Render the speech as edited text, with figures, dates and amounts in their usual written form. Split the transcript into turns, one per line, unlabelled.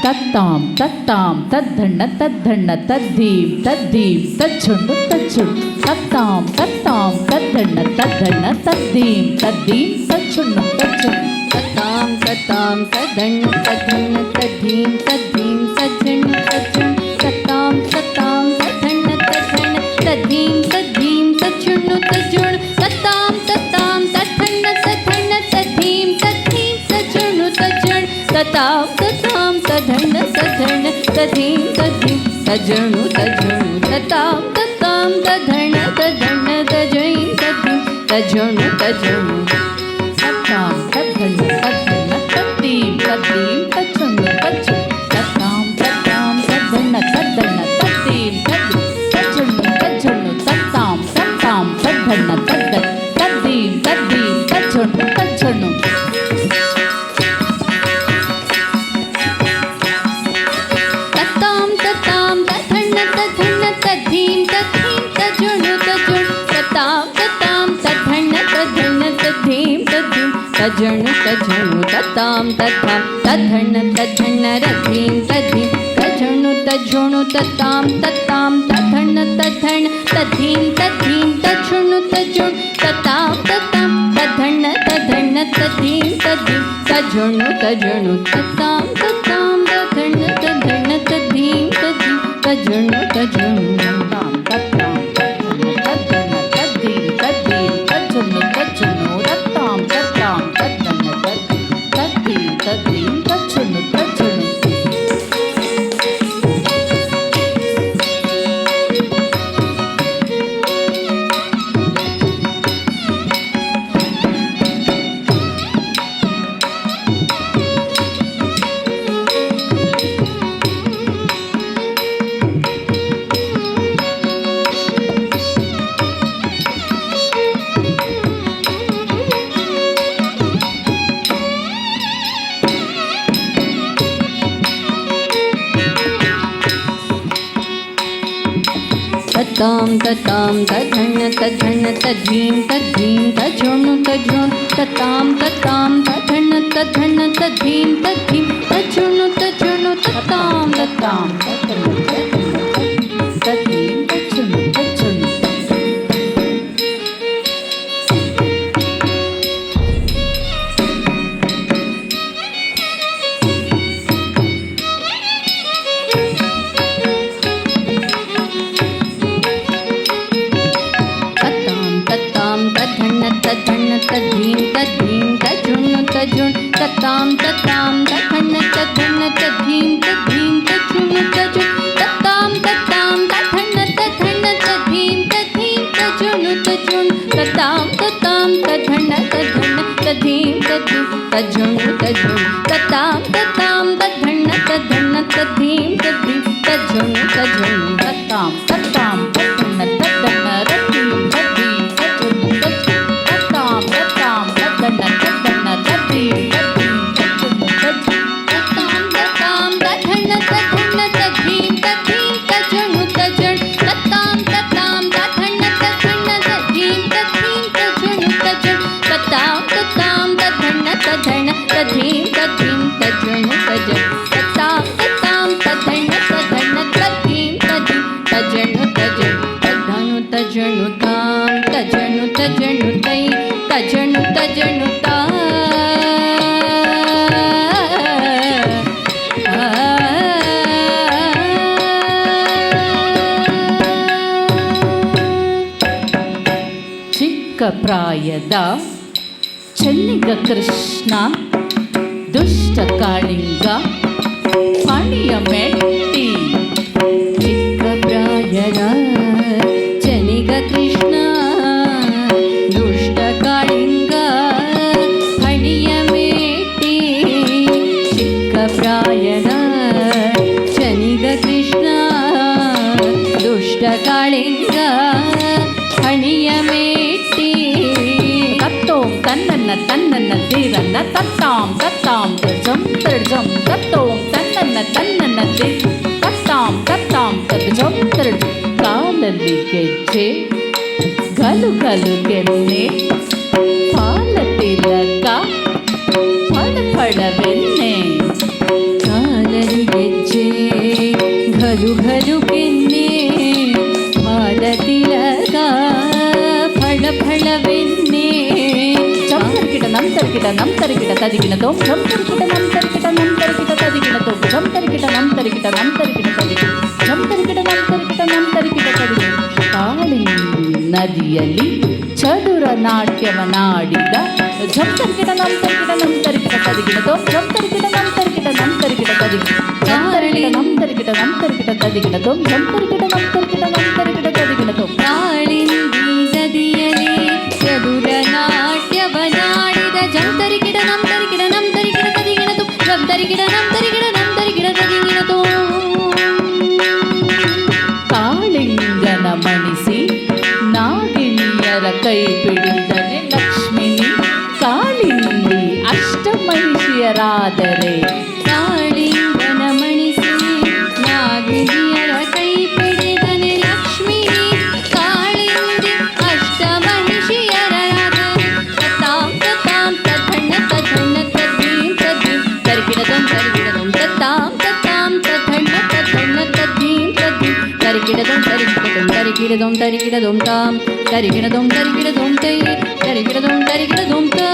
ತತ್ತಾಂ ತತ್ತಾಂ ತದ್ಧಣ್ಣ ತದ್ಧಣ್ಣ ತದ್ದೀಂ ತದ್ದೀಂ ತಜ್ಜುಂಡು ತಜ್ಜುಂಡು ತತ್ತಾಂ ತತ್ತಾಂ ತದ್ಧಣ್ಣ ತದ್ಧಣ್ಣ ತದ್ದೀಂ ತದ್ದೀಂ ತಜ್ಜುಂಡು ತಜ್ಜುಂಡು
ತತಾಂ ತತಾಂ ತದಣ್ಣ ತದಣ್ಣ ತಧೀಂ ತಧೀಂ ತಜ್ಜಣ್ಣ ತಜ್ಜಣ್ಣ ತತಾಂ ತತಾಂ ತದಣ್ಣ ತದಣ್ಣ ತಧೀಂ ತಧೀಂ ತಜ್ಜಣ್ಣ ತಜ್ಜಣ್ಣ ತತಾಂ ತತಾಂ ತದಣ್ಣ ತದಣ್ಣ ತಧೀಂ ತಧೀಂ ತಜ್ಜಣ್ಣ ತಜ್ಜಣ್ಣ ತತಾಂ ತತಾಂ ತದಣ್ಣ ತದಣ್ಣ ತಧೀಂ ತಧೀಂ ತಜ್ಜಣ್ಣ ತಜ್ಜಣ್ಣ ತತಾಂ ತತಾಂ ತದಣ್ಣ ತದಣ್ಣ ತಜೈಂ ತಧೀಂ ತಜ್ಜಣ್ಣ ತಜ್ಜಣ್ಣ
ತತ್ತಾಂ ತದ್ಧಣ್ಣ ತದ್ಧಣ್ಣ ತದ್ದೀಂ ತದ್ದೀಂ ತಜ್ಜುಂಡು ತಜ್ಜುಂಡು ತತ್ತಾಂ ತತ್ತಾಂ ತದ್ಧಣ್ಣ ತದ್ಧಣ್ಣ ತದ್ದೀಂ ತದ್ದೀಂ ತಜ್ಜುಂಡು ತಜ್ಜುಂಡು ತತ್ತಾಂ ತತ್ತಾಂ ತದ್ಧಣ್ಣ ತದ್ಧಣ್ಣ ತದ್ದೀಂ ತದ್ದೀಂ ತಜ್ಜುಂಡು ತಜ್ಜುಂಡು
ತತಾಂ ತತಾಂ ತದಣ್ಣ ತದಣ್ಣ ತಧೀಂ ತಧೀಂ ತಜ್ಜಣ್ಣ ತಜ್ಜಣ್ಣ ತತಾಂ ತತಾಂ ತದಣ್ಣ ತದಣ್ಣ ತಧೀಂ ತಧೀಂ ತಜ್ಜಣ್ಣ ತಜ್ಜಣ್ಣ ತತಾಂ ತತಾಂ ತದಣ್ಣ ತದಣ್ಣ ರಧೀಂ ತಧೀಂ ತಜ್ಜಣ್ಣ ತಜ್ಜಣ್ಣ ತತಾಂ ತತಾಂ ತದಣ್ಣ ತದಣ್ಣ ತಧೀಂ ತಧೀಂ ತಜ್ಜಣ್ಣ ತಜ್ಜಣ್ಣ ತತಾಂ ತತಾಂ ತದಣ್ಣ ತದಣ್ಣ ತಧೀಂ ತಧೀಂ ತಜ್ಜಣ್ಣ ತಜ್ಜಣ್ಣ ತತಾಂ ತತಾಂ ತದಣ್ಣ ತದಣ್ಣ ತಧೀಂ ತಧೀಂ ತಜ್ಜಣ್ಣ ತಜ್ಜಣ್ಣ
ತತ್ತಾಂ ತತ್ತಾಂ ತದ್ಧಣ್ಣ ತದ್ಧಣ್ಣ ತದ್ದೀಂ ತದ್ದೀಂ ತಜ್ಜುಂಡು ತಜ್ಜುಂಡು ತತ್ತಾಂ ತತ್ತಾಂ ತದ್ಧಣ್ಣ ತದ್ದೀಂ ತದ್ದೀಂ ತಜ್ಜುಂಡು ತಜ್ಜುಂಡು
ತತಾಂ ತತಾಂ ತದಣ್ಣ ತದಣ್ಣ ತಧೀಂ ತಧೀಂ ತಜ್ಜಣ್ಣ ತಜ್ಜಣ್ಣ ತತಾಂ ತತಾಂ ತದಣ್ಣ ತದಣ್ಣ ತಧೀಂ ತಧೀಂ ತಜ್ಜಣ್ಣ ತಜ್ಜಣ್ಣ ತತಾಂ
ತತ್ತಾಂ ತದ್ಧಣ್ಣ ತದ್ಧಣ್ಣ ತದ್ದೀಂ ತಜ್ಜುಂಡು ತಜ್ಜುಂಡು
ತತಾಂ ತತಾಂ ತದಣ್ಣ ತದಣ್ಣ ತಧೀಂ ತಧೀಂ ತಜ್ಜಣ್ಣ ತಜ್ಜಣ್ಣ ತತಾಂ ತತಾಂ ತದಣ್ಣ ತದಣ್ಣ ತಧೀಂ ತಧೀಂ ತಜ್ಜಣ್ಣ ತಜ್ಜಣ್ಣ ತತಾಂ ತತಾಂ ತದಣ್ಣ ತದಣ್ಣ ತಧೀಂ ತಧೀಂ ತಜ್ಜಣ್ಣ ತಜ್ಜಣ್ಣ ತತಾಂ ತತಾಂ ತದಣ್ಣ ತದಣ್ಣ ತಧೀಂ ತಧೀಂ ತಜ್ಜಣ್ಣ ತಜ್ಜಣ್ಣ ತತಾಂ ತತಾಂ ತದಣ್ಣ ತದಣ್ಣ ತಧೀಂ ತಧೀಂ ತಜ್ಜಣ್ಣ ತಜ್ಜಣ್ಣ
ತತ್ತಾಂ ತತ್ತಾಂ ತದ್ಧಣ್ಣ ತದ್ಧಣ್ಣ ರದ್ದೀಂ ತದ್ದೀಂ ತಜ್ಜುಂಡು ತಜ್ಜುಂಡು ತತ್ತಾಂ ತತ್ತಾಂ ತದ್ಧಣ್ಣ ತದ್ಧಣ್ಣ ತದ್ದೀಂ ತದ್ದೀಂ ತಜ್ಜುಂಡು ತಜ್ಜುಂಡು
ತತಾಂ ತತಾಂ ತದಣ್ಣ ತದಣ್ಣ ತಧೀಂ ತಧೀಂ ತಜ್ಜಣ್ಣ ತಜ್ಜಣ್ಣ ತತಾಂ ತತಾಂ ತದಣ್ಣ ತದಣ್ಣ ತಧೀಂ ತಧೀಂ ತಜ್ಜಣ್ಣ ತಜ್ಜಣ್ಣ ತತಾಂ ತತಾಂ ತದಣ್ಣ ತದಣ್ಣ ತಧೀಂ ತಧೀಂ ತಜ್ಜಣ್ಣ ತಜ್ಜಣ್ಣ ತತಾಂ ತತಾಂ ತದಣ್ಣ ತದಣ್ಣ ತಧೀಂ ತಧೀಂ ತಜ್ಜಣ್ಣ ತಜ್ಜಣ್ಣ ತದ್ಧಣ್ಣು ತಜ್ಜಣ್ಣು ತಾಂ ತಜ್ಜಣ್ಣು ತಜ್ಜಣ್ಣು ತೈ ತಜ್ಜಣ್ಣು ತಜ್ಜಣ್ಣು ತಾ
ಚಿಕ್ಕ ಪ್ರಾಯದ ಚೆನ್ನಿಗ ಕೃಷ್ಣ ದುಷ್ಟ ಕಾಳಿಂಗ ಪಣಿಯ ಮೆಟ್ಟಿ
ಚಿಕ್ಕ ಪ್ರಾಯದ ಚೆನ್ನಿಗ ಕೃಷ್ಣ ದುಷ್ಟ ಕಾಳಿಂಗ ಹಣಿಯ ಮೇಟಿ ಚಿಕ್ಕ ಪ್ರಾಯದ ಚೆನ್ನಿಗ ಕೃಷ್ಣ ದುಷ್ಟ ಕಾಳಿಂಗ ಹಣಿಯ ಮೇಟಿ
ತತ್ತೋಂ ತನ್ನನ್ನ ತನ್ನನ್ನ ತೀರನ್ನ ತತ್ತಾಂ ತತ್ತಾಂ ತರ್ಜಂ ತರ್ಜಂ ತತ್ತೋಂ ತನ್ನನ್ನ ತನ್ನನ್ನ ತತ್ತಾಂ ತತ್ತಾಂ ತರ್ಜಂ ತರ್ಜಂ ಕಾಲಲ್ಲಿ ಗೆಜ್ಜೆ ಗಲು ಗಲು ಕೆನ್ನೆ ಪಾಲ ತಿಲಕ ಫಳ ಫಳವೆನ್ನೆ
ಕಾಲರಿಗೆ ಬೆನ್ನೆ
ಜಂ ತರಿಕಿಟ ನಂ ತರಿಕಿಟ ನಂ ತರಿಕಿಟ ತದಿಗಿನ ತೋಂ ಜಂ ತರಿಕಿಟ ನಂ ತರಿಕಿಟ ನಂ ತರಿಕಿಟ ತದಿಗಿನ ತೋಂ ಜಂ ತರಿಕಿಟ ನಂ ತರಿಕಿಟ ನಂ ತರಿಕಿಟ ತದಿಗಿನ ಜಂ ತರಿಕಿಟ ನಂ ತರಿಕಿಟ ನಂ ತರಿಕಿಟ ತದಿಗಿನ ಕಾಳಿ ನದಿಯಲ್ಲಿ ಚದುರ ನಾಟ್ಯವನಾಡಿದ ಜಂ ತರಿಕಿಟ ನಂ ತರಿಕಿಟ ನಂ ತರಿಕಿಟ ತದಿಗಿನ ತೋಂ ಜಂ ತರಿಕಿಟ ನಂ ತರಿಕಿಟ ನಂ ತರಿಕಿಟ ತದಿಗಿನ ಜಂ ತರಿಕಿಟ ನಂ ತರಿಕಿಟ ನಂ ತರಿಕಿಟ ತದಿಗಿನ ತೋಂ ಜಂ ತರಿಕಿಟ ನಂ ತರಿಕಿಟ ನಂ ತರಿಕಿಟ ತದಿಗಿನ ತೋಂ
ಕಾಳಿಂದಿ ನದಿಯಲಿ ಚದುರ ನಾಟ್ಯವನಾಡಿದ ಜಂತರಿಗಿಡ ನಂ ತರಿಗಿಡ ನಂ ತರಿಗಿಡ ತದಿಗಿಣತು ಜಂ ತರಿಗಿಡ ನಂ ತರಿಗಿಡ ನಂ ತರಿಗಿಡ ತದಿಗಿಣತು
ಕಾಳಿಂಗನ ಮಣಿಸಿ ನಾಗಿಣಿಯರ ಕೈ ಪಿಡಿದನೆ ಲಕ್ಷ್ಮಿನಿ ಕಾಳಿಂದಿ ಅಷ್ಟಮಹಿಷಿಯರಾದರೆ
ಕಾಳಿಂಗನ ಮಣಿಸಿ ನಾಗಿಣಿಯರ ಕೈ ಪಿಡಿದನೆ ಲಕ್ಷ್ಮೀ ಕಾಳಿಂದಿ ಅಷ್ಟಮಹಿಷಿಯರಾದರೆ ತತಾಂ ತತಾಂ ತಥಣ್ಣ ತಥಣ್ಣ ತದ್ಧೀಂ ತದ್ಧೀಂ ತರಿಗಿಡದಂ ತರಿಗಿಡದಂ ತತಾಂ ತತಾಂ ತಥಣ್ಣ ತಥಣ್ಣ ತದ್ಧೀಂ ತದ್ಧೀಂ ತರಿಗಿಡದಂ ತರಿಗಿಡದಂ ತರಿಗಿಡದಂ ತರಿಗಿಡದಂ ತಾಂ ತರಿಗಿಡದಂ ತರಿಗಿಡದಂ ತೈ ತರಿಗಿಡದಂ ತರಿಗಿಡದಂ ತಾ